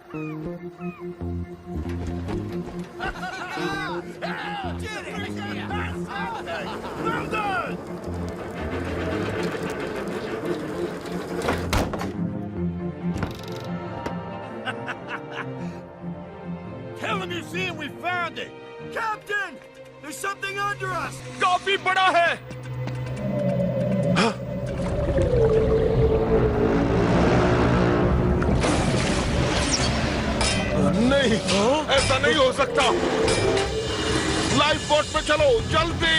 Tell him you see and we found it. Captain! There's something under us! काफी बड़ा है। नहीं, ऐसा नहीं हो सकता। लाइफ बोट में चलो, जल्दी।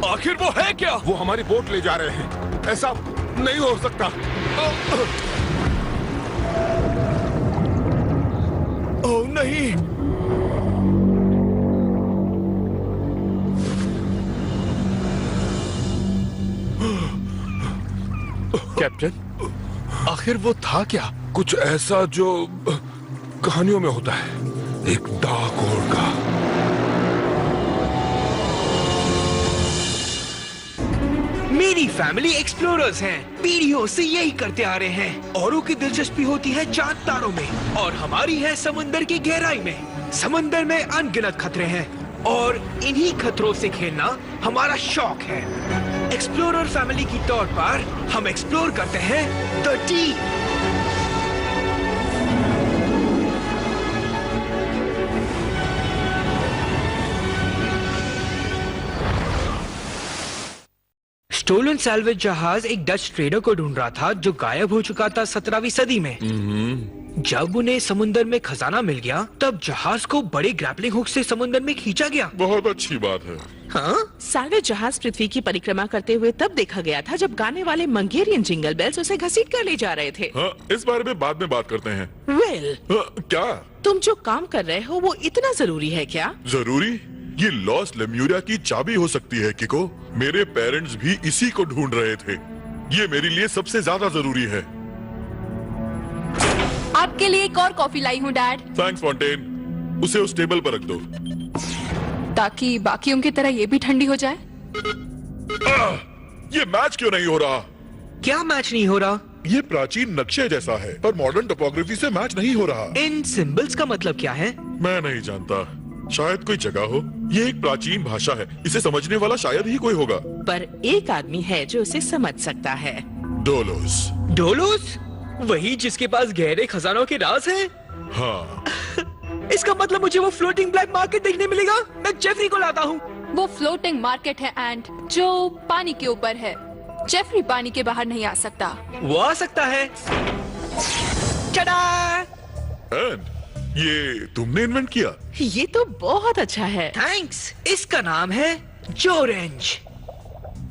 आखिर वो है क्या? वो हमारी बोट ले जा रहे हैं। ऐसा नहीं हो सकता। ओह नहीं! कैप्टन, आखिर वो था क्या? कुछ ऐसा जो कहानियों में होता है, एक डार्क होल का। मेरी फैमिली एक्सप्लोरर्स हैं। पीढ़ियों से यही करते आ रहे हैं। औरों की दिलचस्पी होती है चांद तारों में और हमारी है समुंदर की गहराई में। समुंदर में अनगिनत खतरे हैं और इन्हीं खतरों से खेलना हमारा शौक है। एक्सप्लोरर फैमिली की तौर पर हम एक्सप्लोर करते हैं द डीप। स्टोलन सैल्वेज जहाज एक डच ट्रेडर को ढूंढ रहा था जो गायब हो चुका था 17वीं सदी में। जब उन्हें समुंदर में खजाना मिल गया तब जहाज को बड़े ग्रैपलिंग हुक से समुंदर में खींचा गया। बहुत अच्छी बात है। हाँ? सैल्वेज जहाज पृथ्वी की परिक्रमा करते हुए तब देखा गया था जब गाने वाले मंगेरियन जिंगल बेल्स उसे घसीट कर ले जा रहे थे। हाँ, इस बारे में बाद में बात करते हैं। वेल, क्या? तुम जो काम कर रहे हो वो इतना जरूरी है क्या? जरूरी? ये लॉस लेम्यूरिया की चाबी हो सकती है किको। मेरे पेरेंट्स भी इसी को ढूंढ रहे थे। ये मेरे लिए सबसे ज्यादा जरूरी है। आपके लिए एक और कॉफी लाई हूँ डैड। Thanks Fontaine. उसे उस टेबल पर रख दो ताकि बाकियों की तरह ये भी ठंडी हो जाए। ये मैच क्यों नहीं हो रहा? क्या मैच नहीं हो रहा? ये प्राचीन नक्शे जैसा है पर मॉडर्न टोपोग्राफी से मैच नहीं हो रहा। इन सिंबल्स का मतलब क्या है? मैं नहीं जानता। शायद कोई जगह हो। ये एक प्राचीन भाषा है। इसे समझने वाला शायद ही कोई होगा। पर एक आदमी है जो इसे समझ सकता है। डोलोस। डोलोस? वही जिसके पास गहरे खजानों के राज हैं? हाँ। इसका मतलब मुझे वो फ्लोटिंग ब्लैक मार्केट देखने मिलेगा। मैं जेफरी को लाता हूँ। वो फ्लोटिंग मार्केट है एंड जो पानी के ऊपर है। जेफरी पानी के बाहर नहीं आ सकता। वो आ सकता है। टडा! एंड ये तुमने इन्वेंट किया? ये तो बहुत अच्छा है। थैंक्स। इसका नाम है जोरेंज।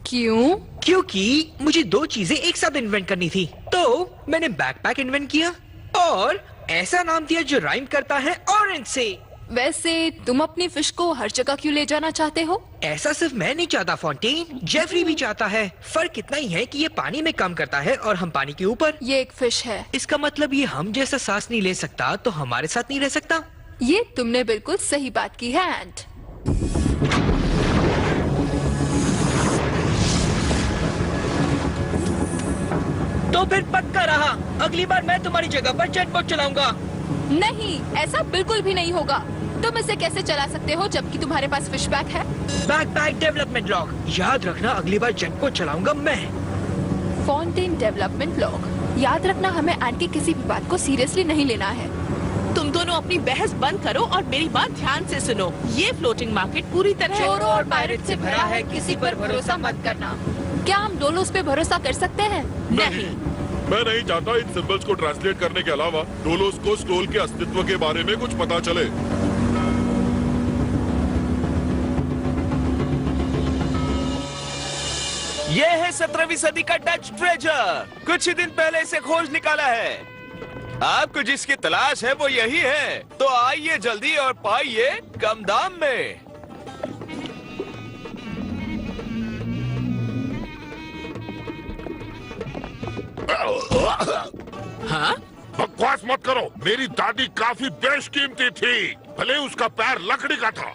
क्यों? क्योंकि मुझे दो चीजें एक साथ इन्वेंट करनी थी, तो मैंने बैकपैक इन्वेंट किया और ऐसा नाम दिया जो राइम करता है ऑरेंज से। वैसे तुम अपनी फिश को हर जगह क्यों ले जाना चाहते हो? ऐसा सिर्फ मैं नहीं चाहता फॉन्टेन, जेफरी भी चाहता है। फर्क इतना ही है कि ये पानी में काम करता है और हम पानी के ऊपर। ये एक फिश है। इसका मतलब ये हम जैसा सांस नहीं ले सकता तो हमारे साथ नहीं रह सकता। ये तुमने बिल्कुल सही बात की है एंट। तो फिर पक्का रहा, अगली बार मैं तुम्हारी जगह पर जेट बोट चलाऊंगा। नहीं, ऐसा बिल्कुल भी नहीं होगा। तुम इसे कैसे चला सकते हो जबकि तुम्हारे पास फिश बैग है? Backpack development log. याद रखना अगली बार जेट बोट चलाऊंगा मैं। Fountain development log. याद रखना हमें एंट की किसी भी बात को सीरियसली नहीं लेना है। तुम दोनों अपनी बहस बंद करो और मेरी बात ध्यान से सुनो। ये फ्लोटिंग मार्केट पूरी तरह चोरों और पायरेट से भरा है, किसी पर भरोसा मत करना। क्या हम डोलोस पे भरोसा कर सकते हैं? नहीं। मैं नहीं चाहता इन सिंबल्स को ट्रांसलेट करने के अलावा डोलोस को स्टोल के अस्तित्व के बारे में कुछ पता चले। ये है 17वीं सदी का डच ट्रेजर। कुछ ही दिन पहले इसे खोज निकाला है। आपको जिसकी तलाश है वो यही है, तो आइए जल्दी और पाइए कम दाम में। हाँ? बकवास मत करो। मेरी दादी काफी बेशकीमती थी, भले उसका पैर लकड़ी का था।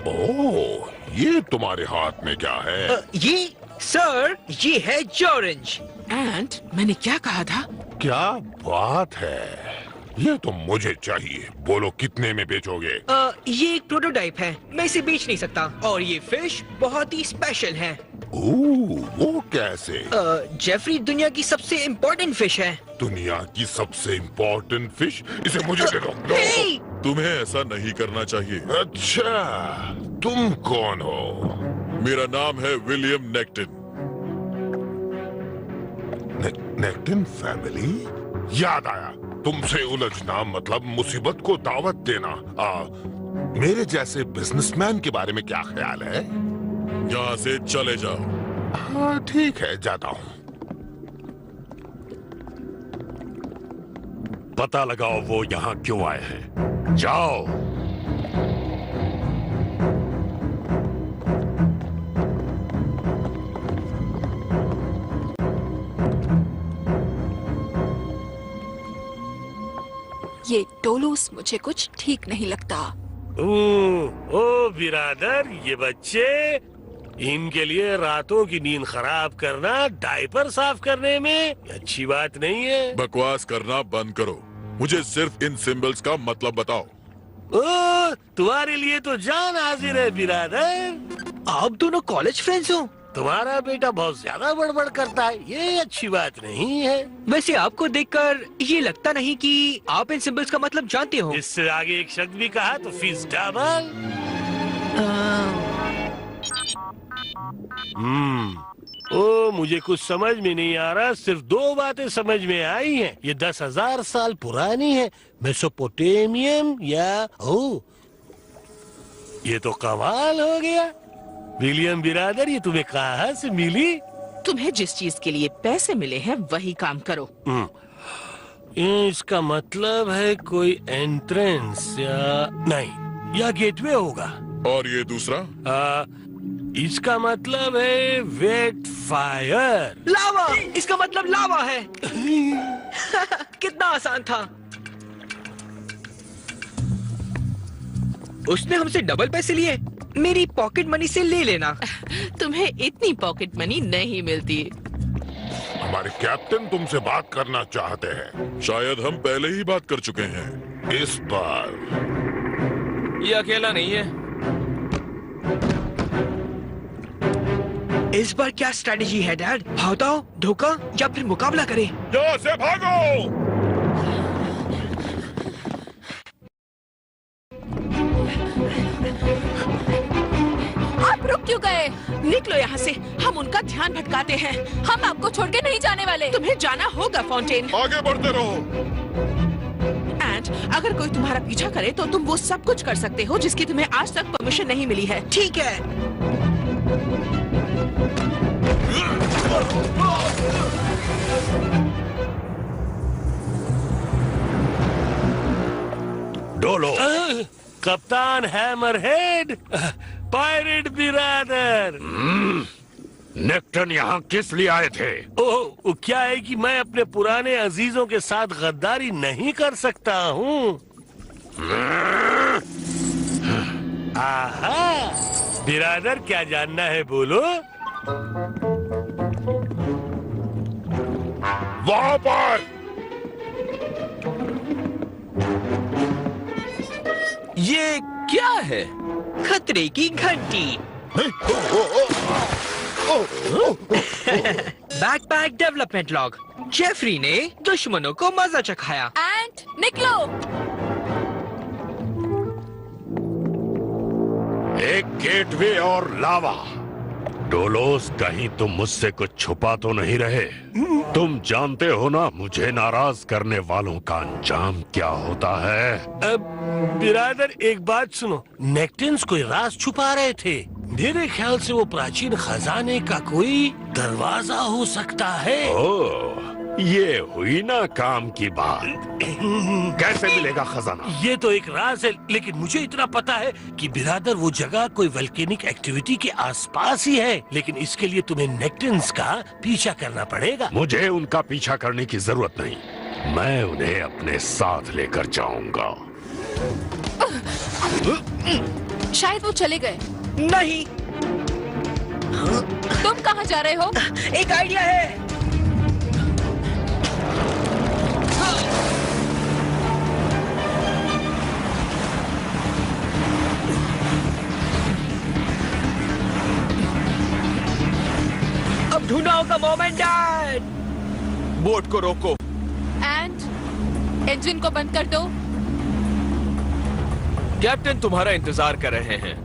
ओह, ये तुम्हारे हाथ में क्या है? ये सर, ये है जोरेंज एंड मैंने क्या कहा था? क्या बात है, ये तो मुझे चाहिए। बोलो कितने में बेचोगे? ये एक प्रोटोटाइप है, मैं इसे बेच नहीं सकता। और ये फिश बहुत ही स्पेशल है। वो कैसे? जेफरी दुनिया की सबसे इम्पोर्टेंट फिश है। दुनिया की सबसे इम्पोर्टेंट फिश? इसे मुझे दे दो। हे! तुम्हें ऐसा नहीं करना चाहिए। अच्छा, तुम कौन हो? मेरा नाम है विलियम नेक्टन। Nekton family? याद आया, तुमसे उलझना मतलब मुसीबत को दावत देना। मेरे जैसे बिजनेसमैन के बारे में क्या ख्याल है? यहाँ से चले जाओ। हाँ ठीक है, जाता हूँ। पता लगाओ वो यहाँ क्यों आए हैं। जाओ। ये टोलूस मुझे कुछ ठीक नहीं लगता। ओ बिरादर, ये बच्चे, इनके लिए रातों की नींद खराब करना डायपर साफ करने में अच्छी बात नहीं है। बकवास करना बंद करो, मुझे सिर्फ इन सिंबल्स का मतलब बताओ। ओ, तुम्हारे लिए तो जान हाजिर है बिरादर। आप दोनों कॉलेज फ्रेंड्स हो? तुम्हारा बेटा बहुत ज्यादा बड़बड़ करता है, ये अच्छी बात नहीं है। वैसे आपको देखकर ये लगता नहीं कि आप इन सिंबल्स का मतलब जानते हो। इससे आगे एक शब्द भी कहा तो फीस डबल। ओ, मुझे कुछ समझ में नहीं आ रहा, सिर्फ दो बातें समझ में आई हैं। ये 10,000 साल पुरानी है, मेसोपोटामियम या ये तो कमाल हो गया। विलियम बिरादर, ये तुम्हें कहाँ से मिली? तुम्हें जिस चीज के लिए पैसे मिले हैं वही काम करो। इसका मतलब है कोई एंट्रेंस या नहीं, या गेटवे होगा। और ये दूसरा? इसका मतलब है वेट फायर। लावा, इसका मतलब लावा है। कितना आसान था। उसने हमसे डबल पैसे लिए। मेरी पॉकेट मनी से ले लेना। तुम्हें इतनी पॉकेट मनी नहीं मिलती। हमारे कैप्टन तुमसे बात करना चाहते हैं। शायद हम पहले ही बात कर चुके हैं। इस बार ये अकेला नहीं है। इस बार क्या स्ट्रेटेजी है डैड? भागो, धोखा या फिर मुकाबला करें? यहाँ से भागो! आप रुक क्यों गए? निकलो यहाँ से, हम उनका ध्यान भटकाते हैं। हम आपको छोड़ के नहीं जाने वाले। तुम्हें जाना होगा फाउंटेन। आगे बढ़ते रहो। एंड अगर कोई तुम्हारा पीछा करे तो तुम वो सब कुछ कर सकते हो जिसकी तुम्हें आज तक परमिशन नहीं मिली है। ठीक है। डोलो। कप्तान हैमरहेड, पायरेट बिरादर। नेक्टन यहाँ किस लिए आए थे? ओह, क्या है कि मैं अपने पुराने अजीजों के साथ गद्दारी नहीं कर सकता हूँ। आहा, बिरादर क्या जानना है बोलो। वहाँ पर ये क्या है? खतरे की घंटी। Backpack development log. जेफरी ने दुश्मनों को मजा चखाया। एंड निकलो। एक गेटवे और लावा। डोलोस, कहीं तुम मुझसे कुछ छुपा तो नहीं रहे? तुम जानते हो ना मुझे नाराज करने वालों का अंजाम क्या होता है। बिरादर एक बात सुनो, नेक्टन्स कोई राज छुपा रहे थे। मेरे ख्याल से वो प्राचीन खजाने का कोई दरवाजा हो सकता है। ओह, ये हुई ना काम की बात। कैसे मिलेगा खजाना? ये तो एक राज है, लेकिन मुझे इतना पता है कि बिरादर वो जगह कोई वल्केनिक एक्टिविटी के आसपास ही है। लेकिन इसके लिए तुम्हें नेक्टन्स का पीछा करना पड़ेगा। मुझे उनका पीछा करने की जरूरत नहीं, मैं उन्हें अपने साथ लेकर जाऊंगा। शायद वो चले गए। नहीं। तुम कहाँ जा रहे हो? एक आइडिया है। अब ढूंढना होगा मॉम एंड डैड। बोट को रोको। एंड इंजन को बंद कर दो। कैप्टन तुम्हारा इंतजार कर रहे हैं।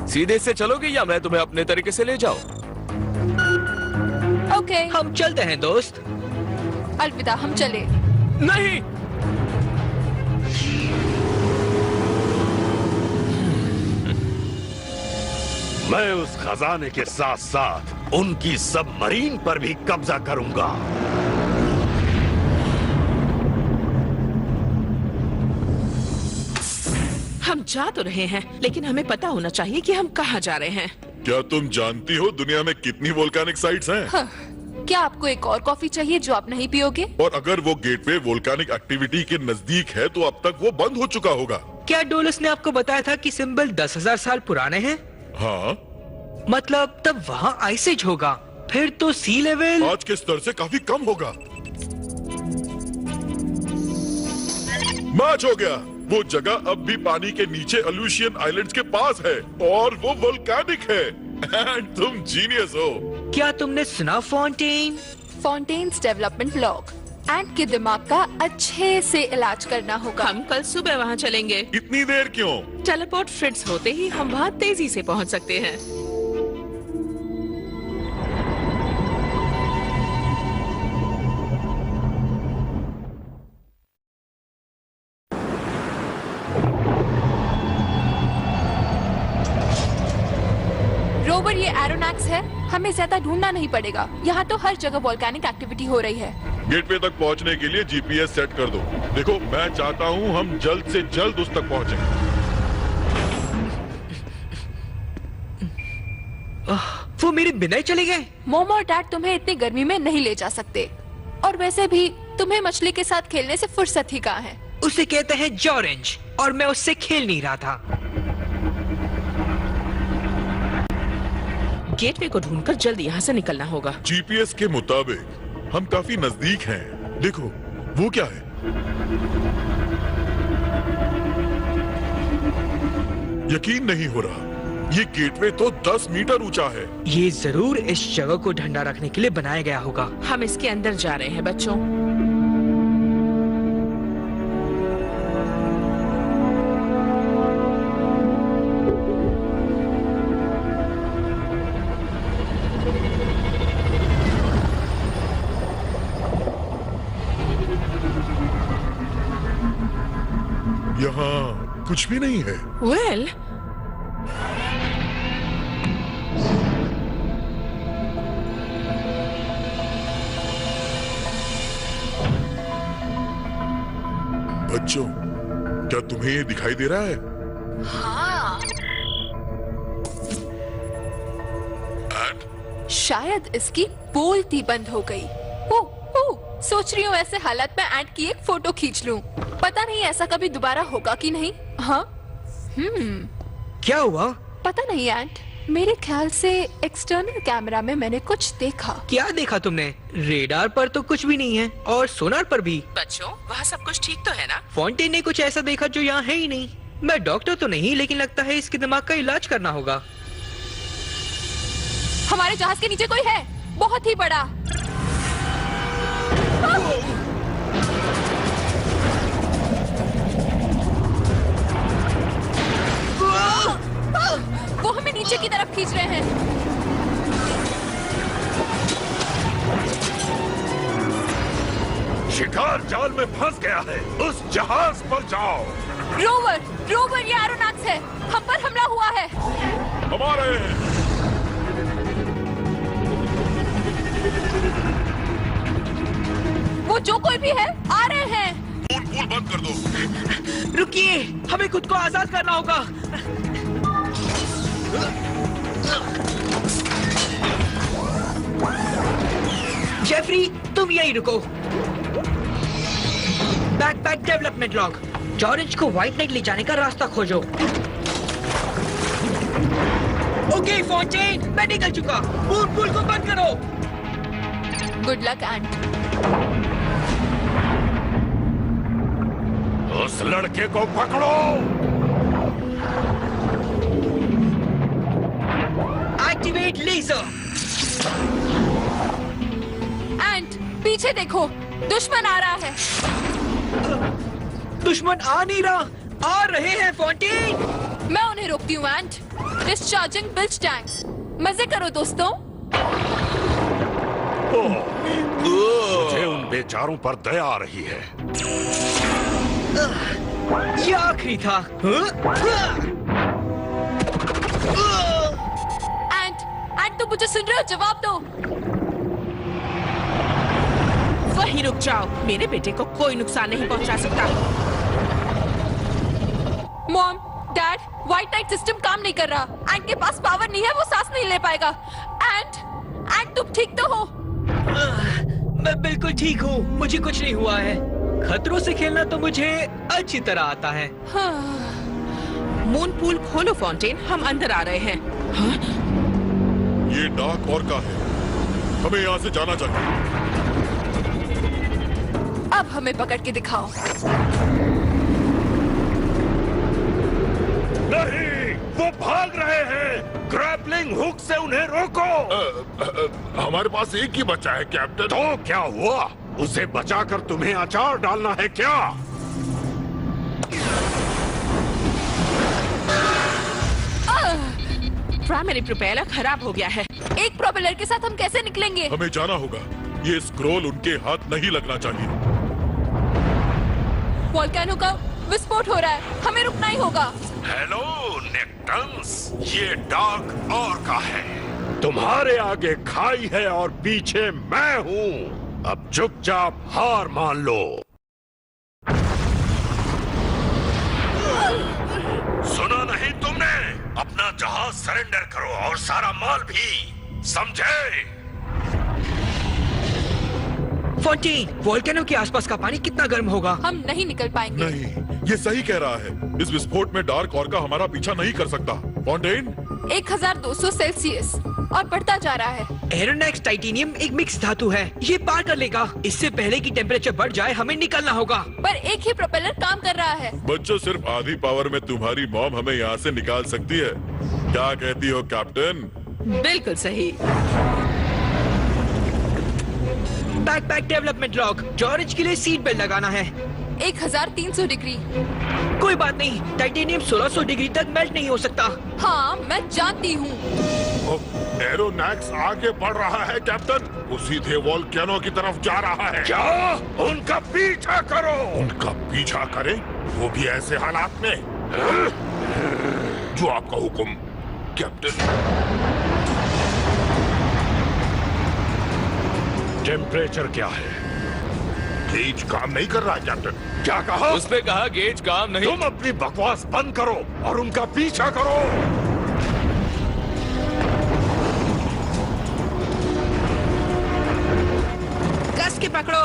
सीधे से चलोगे या मैं तुम्हें अपने तरीके से ले जाऊं? ओके, हम चलते हैं दोस्त। अलविदा, हम चले। नहीं, मैं उस खजाने के साथ साथ उनकी सबमरीन पर भी कब्जा करूंगा। हम जा तो रहे हैं, लेकिन हमें पता होना चाहिए कि हम कहाँ जा रहे हैं। क्या तुम जानती हो दुनिया में कितनी वोल्केनिक साइट्स हैं? हाँ, क्या आपको एक और कॉफी चाहिए जो आप नहीं पियोगे? और अगर वो गेटवे वोल्केनिक एक्टिविटी के नजदीक है तो अब तक वो बंद हो चुका होगा। क्या डोलस ने आपको बताया था कि सिंबल 10,000 साल पुराने हैं? हाँ, मतलब तब वहाँ आइसेज होगा, फिर तो सी लेवल आज के स्तर से काफी कम होगा। मैच हो गया। वो जगह अब भी पानी के नीचे अल्यूशियन आइलैंड्स के पास है और वो वोल्केनिक है। एंड तुम जीनियस हो। क्या तुमने सुना fountain? Fountains development log. And के दिमाग का अच्छे से इलाज करना होगा। हम कल सुबह वहाँ चलेंगे। इतनी देर क्यों? टेलीपोर्ट फ्रिट्ज होते ही हम वहाँ तेजी से पहुँच सकते हैं। रोवर, ये एरोनॉक्स है, हमें ज्यादा ढूंढना नहीं पड़ेगा। यहाँ तो हर जगह वोल्केनिक एक्टिविटी हो रही है। गेटवे तक पहुंचने के लिए जीपीएस सेट कर दो। देखो, मैं चाहता हूं हम जल्द से जल्द उस तक पहुंचें। वो मेरे बिना ही चले गए। मोम और डैड तुम्हें इतनी गर्मी में नहीं ले जा सकते, और वैसे भी तुम्हें मछली के साथ खेलने से फुर्सत ही कहाँ है। उसे कहते हैं जॉरेंज, और मैं उससे खेल नहीं रहा था। गेटवे को ढूंढकर जल्दी यहाँ से निकलना होगा। जीपीएस के मुताबिक हम काफी नजदीक हैं। देखो, वो क्या है? यकीन नहीं हो रहा। ये गेटवे तो 10 मीटर ऊंचा है। ये जरूर इस जगह को ठंडा रखने के लिए बनाया गया होगा। हम इसके अंदर जा रहे हैं बच्चों। यहाँ कुछ भी नहीं है। वेल, बच्चों, क्या तुम्हें ये दिखाई दे रहा है? हाँ। शायद इसकी बोलती बंद हो गई। सोच रही हूँ ऐसे हालात में एंट की एक फोटो खींच लूं। पता नहीं ऐसा कभी दोबारा होगा कि नहीं। हाँ, क्या हुआ? पता नहीं एंट, मेरे ख्याल से एक्सटर्नल कैमरा में मैंने कुछ देखा। क्या देखा तुमने? रेडार पर तो कुछ भी नहीं है, और सोनार पर भी। बच्चों, वहाँ सब कुछ ठीक तो है ना? फॉन्टेन ने कुछ ऐसा देखा जो यहाँ है ही नहीं। मैं डॉक्टर तो नहीं, लेकिन लगता है इसके दिमाग का इलाज करना होगा। हमारे जहाज के नीचे कोई है, बहुत ही बड़ा। वो हमें नीचे की तरफ खींच रहे हैं। शिकार जाल में फंस गया है। उस जहाज पर जाओ। रोवर, ये एरोनॉक्स है। हम पर हमला हुआ है। हमारे वो जो कोई भी है, आ रहे हैं। पूल बंद कर दो। रुकिए, हमें खुद को आजाद करना होगा। जेफरी, तुम यहीं रुको। Backpack development log. जॉरेंज को व्हाइट नाइट ले जाने का रास्ता खोजो। ओके फॉन्टेन, मैं निकल चुका। पूल को बंद करो। गुड लक एंट। उस लड़के को पकड़ो। Activate laser. एंट पीछे देखो, दुश्मन आ रहा है। दुश्मन आ नहीं रहा, आ रहे हैं फॉन्टेन। मैं उन्हें रोकती हूँ एंट। Discharging builds tanks. मजे करो दोस्तों। मुझे उन बेचारों पर दया आ रही है। ये आखिरी था। एंट तुम मुझे सुन रहे हो? जवाब दो। वहीं रुक जाओ, मेरे बेटे को कोई नुकसान नहीं पहुंचा सकता। Mom, dad, white night system काम नहीं कर रहा। एंट के पास पावर नहीं है, वो सांस नहीं ले पाएगा। एंट तुम ठीक तो हो? मैं बिल्कुल ठीक हूँ, मुझे कुछ नहीं हुआ है। खतरों से खेलना तो मुझे अच्छी तरह आता है। मून पूल खोलो फॉन्टेन, हम अंदर आ रहे हैं। हाँ? ये डार्क ऑर्का है, हमें यहाँ से जाना चाहिए। अब हमें पकड़ के दिखाओ। नहीं, वो भाग रहे हैं। ग्रैपलिंग हुक से उन्हें रोको। हमारे पास एक ही बचा है कैप्टन। तो क्या हुआ? उसे बचाकर तुम्हें अचार डालना है क्या? प्राइमरी प्रोपेलर खराब हो गया है। एक प्रोपेलर के साथ हम कैसे निकलेंगे? हमें जाना होगा, ये स्क्रॉल उनके हाथ नहीं लगना चाहिए। वोल्केनो का विस्फोट हो रहा है, हमें रुकना ही होगा। हेलो नेक्टन्स, ये डार्क ऑर्का है। तुम्हारे आगे खाई है और पीछे मैं हूँ। अब चुपचाप हार मान लो। सुना नहीं तुमने? अपना जहाज सरेंडर करो और सारा माल भी, समझे? फॉन्टेन, वोल्केनो के आसपास का पानी कितना गर्म होगा? हम नहीं निकल पाएंगे। नहीं, ये सही कह रहा है। इस विस्फोट में डार्क ऑर्का हमारा पीछा नहीं कर सकता। फॉन्टेन, 1200 सेल्सियस और बढ़ता जा रहा है। एरोनॉक्स टाइटेनियम एक मिक्स धातु है, ये पार कर लेगा। इससे पहले कि टेम्परेचर बढ़ जाए हमें निकलना होगा। पर एक ही प्रोपेलर काम कर रहा है। बच्चों, सिर्फ आधी पावर में तुम्हारी मॉम हमें यहाँ से निकाल सकती है। क्या कहती हो कैप्टन? बिल्कुल सही। बैकपैक डेवलपमेंट लॉक, जॉर्ज के लिए सीट बेल्ट लगाना है। 1300 डिग्री। कोई बात नहीं, टाइटेनियम 1600 डिग्री तक मेल्ट नहीं हो सकता। हाँ, मैं जानती हूँ। एरोनॉक्स आगे बढ़ रहा है कैप्टन, वो सीधे वोल्केनो की तरफ जा रहा है। क्या? उनका पीछा करो। उनका पीछा करें? वो भी ऐसे हालात में? जो आपका हुक्म कैप्टन। टेम्परेचर क्या है? गेज काम नहीं कर रहा है कैप्टन। क्या कहा? उसने कहा गेज काम नहीं। तुम अपनी बकवास बंद करो और उनका पीछा करो। कस के पकड़ो।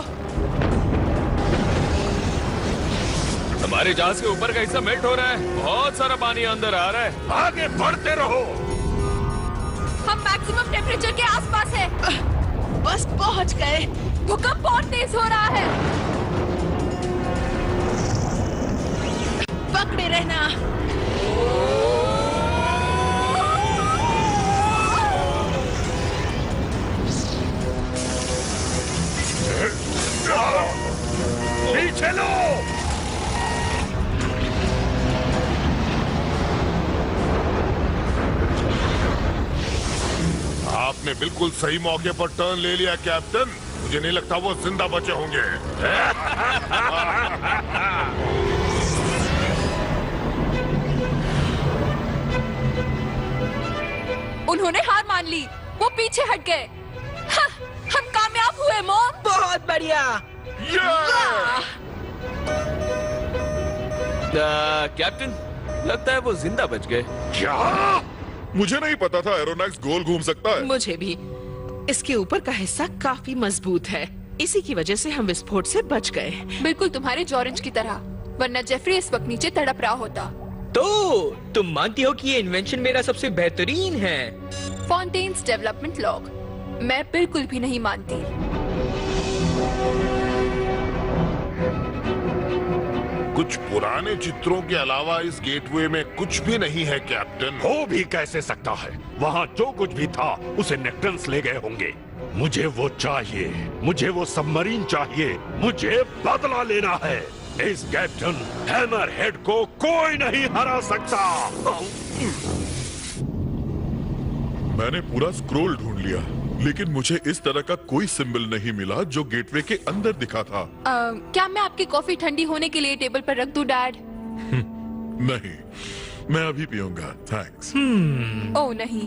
हमारे जहाज के ऊपर का हिस्सा मेल्ट हो रहा है, बहुत सारा पानी अंदर आ रहा है। आगे बढ़ते रहो। हम मैक्सिमम टेम्परेचर के आसपास है। बस पहुंच गए। भूकंप बहुत तेज हो रहा है। पकड़े रहना। पीछे लो। आपने बिल्कुल सही मौके पर टर्न ले लिया कैप्टन। मुझे नहीं लगता वो जिंदा बचे होंगे। उन्होंने हार मान ली, वो पीछे हट गए। हाँ, हम कामयाब हुए मॉम। बहुत बढ़िया। कैप्टन, लगता है वो जिंदा बच गए। क्या? मुझे नहीं पता था एरोनॉक्स गोल घूम सकता है। मुझे भी। इसके ऊपर का हिस्सा काफी मजबूत है, इसी की वजह से हम विस्फोट से बच गए। बिल्कुल तुम्हारे जॉरेंज की तरह, वरना जेफरी इस वक्त नीचे तड़प रहा होता। तो तुम मानती हो कि ये इन्वेंशन मेरा सबसे बेहतरीन है? फॉन्टेन्स डेवलपमेंट लॉग मैं बिल्कुल भी नहीं मानती। कुछ पुराने चित्रों के अलावा इस गेटवे में कुछ भी नहीं है कैप्टन। हो भी कैसे सकता है? वहाँ जो कुछ भी था उसे नेक्टन्स ले गए होंगे। मुझे वो चाहिए, मुझे वो सबमरीन चाहिए, मुझे बदला लेना है। इस कैप्टन हैमरहेड को कोई नहीं हरा सकता। मैंने पूरा स्क्रोल ढूंढ लिया, लेकिन मुझे इस तरह का कोई सिंबल नहीं मिला जो गेटवे के अंदर दिखा था। क्या मैं आपकी कॉफी ठंडी होने के लिए टेबल पर रख दूं, डैड? नहीं, मैं अभी पीऊंगा, थैंक्स। ओह नहीं,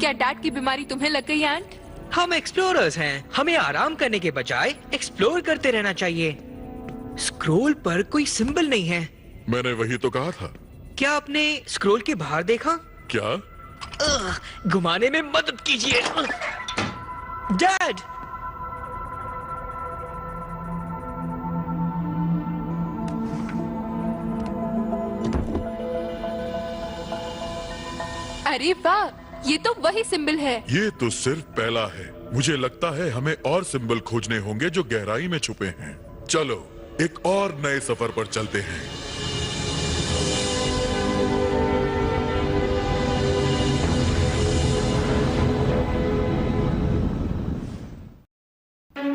क्या डैड की बीमारी तुम्हें लग गई आंट? हम एक्सप्लोरर्स हैं, हमें आराम करने के बजाय एक्सप्लोर करते रहना चाहिए। स्क्रोल पर कोई सिंबल नहीं है। मैंने वही तो कहा था। क्या आपने स्क्रोल के बाहर देखा? क्या? घुमाने में मदद कीजिए डैड। अरे वाह, ये तो वही सिंबल है। ये तो सिर्फ पहला है। मुझे लगता है हमें और सिंबल खोजने होंगे जो गहराई में छुपे हैं। चलो एक और नए सफर पर चलते हैं।